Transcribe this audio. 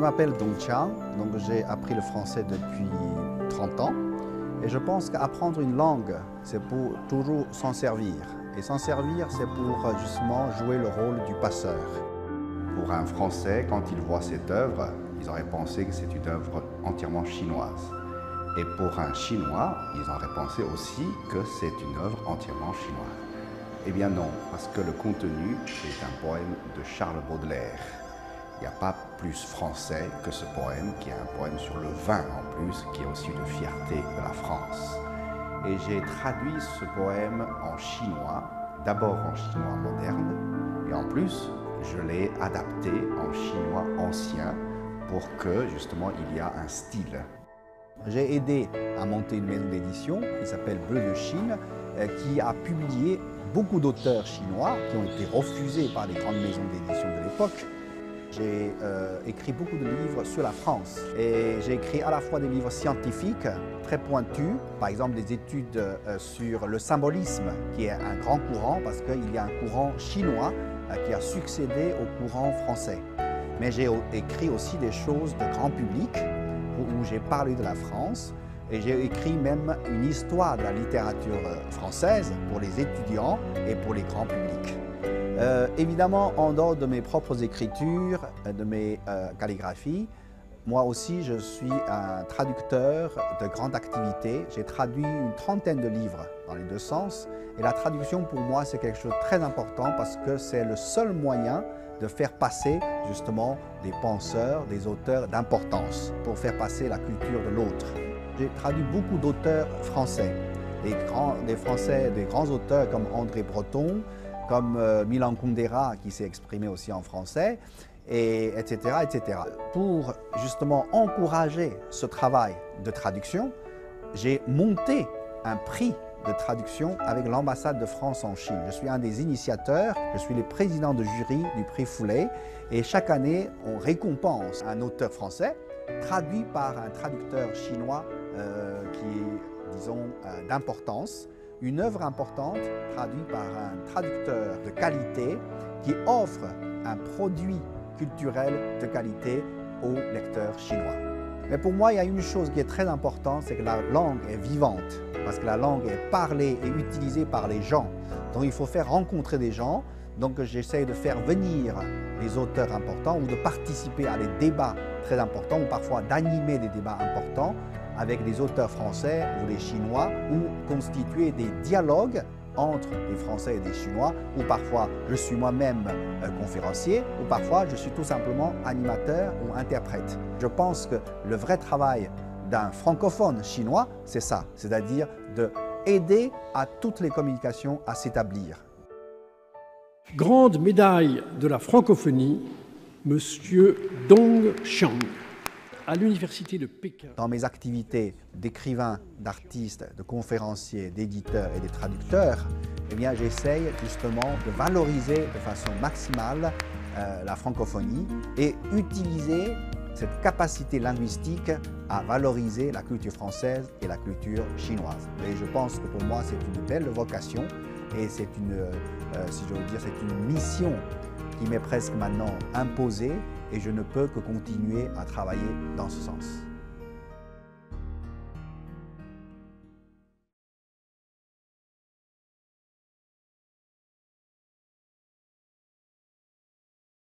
m'appelle Dong Qiang, donc j'ai appris le français depuis 30 ans. Et je pense qu'apprendre une langue, c'est pour toujours s'en servir. Et s'en servir, c'est pour justement jouer le rôle du passeur. Pour un Français, quand il voit cette œuvre, ils auraient pensé que c'est une œuvre entièrement chinoise. Et pour un Chinois, ils auraient pensé aussi que c'est une œuvre entièrement chinoise. Eh bien non, parce que le contenu est un poème de Charles Baudelaire. Il n'y a pas plus français que ce poème, qui est un poème sur le vin en plus, qui est aussi une fierté de la France. Et j'ai traduit ce poème en chinois, d'abord en chinois moderne, et en plus, je l'ai adapté en chinois ancien pour que, justement, il y a un style. J'ai aidé à monter une maison d'édition qui s'appelle Bleu de Chine, qui a publié beaucoup d'auteurs chinois qui ont été refusés par les grandes maisons d'édition de l'époque. J'ai écrit beaucoup de livres sur la France et j'ai écrit à la fois des livres scientifiques très pointus, par exemple des études sur le symbolisme qui est un grand courant parce qu'il y a un courant chinois qui a succédé au courant français. Mais j'ai écrit aussi des choses de grand public où j'ai parlé de la France et j'ai écrit même une histoire de la littérature française pour les étudiants et pour les grands publics. Évidemment, en dehors de mes propres écritures, de mes calligraphies, moi aussi je suis un traducteur de grande activité. J'ai traduit une trentaine de livres dans les deux sens. Et la traduction pour moi c'est quelque chose de très important parce que c'est le seul moyen de faire passer justement des penseurs, des auteurs d'importance pour faire passer la culture de l'autre. J'ai traduit beaucoup d'auteurs français, des grands auteurs comme André Breton, comme Milan Kundera qui s'est exprimé aussi en français, etc., etc. Pour justement encourager ce travail de traduction, j'ai monté un prix de traduction avec l'ambassade de France en Chine. Je suis un des initiateurs, je suis le président de jury du prix Foulet et chaque année on récompense un auteur français traduit par un traducteur chinois qui est, disons, d'importance. Une œuvre importante traduite par un traducteur de qualité qui offre un produit culturel de qualité aux lecteurs chinois. Mais pour moi, il y a une chose qui est très importante, c'est que la langue est vivante, parce que la langue est parlée et utilisée par les gens. Donc il faut faire rencontrer des gens. Donc j'essaie de faire venir les auteurs importants ou de participer à des débats très importants ou parfois d'animer des débats importants avec des auteurs français ou des Chinois ou constituer des dialogues entre des Français et des Chinois, ou parfois je suis moi-même conférencier, ou parfois je suis tout simplement animateur ou interprète. Je pense que le vrai travail d'un francophone chinois, c'est ça, c'est-à-dire d'aider à toutes les communications à s'établir. Grande médaille de la francophonie, Monsieur Dong Qiang, à l'Université de Pékin. Dans mes activités d'écrivain, d'artiste, de conférencier, d'éditeur et de traducteur, eh bien, j'essaye justement de valoriser de façon maximale la francophonie et utiliser cette capacité linguistique à valoriser la culture française et la culture chinoise. Et je pense que pour moi, c'est une belle vocation et c'est une, si je veux dire, c'est une mission qui m'est presque maintenant imposée et je ne peux que continuer à travailler dans ce sens.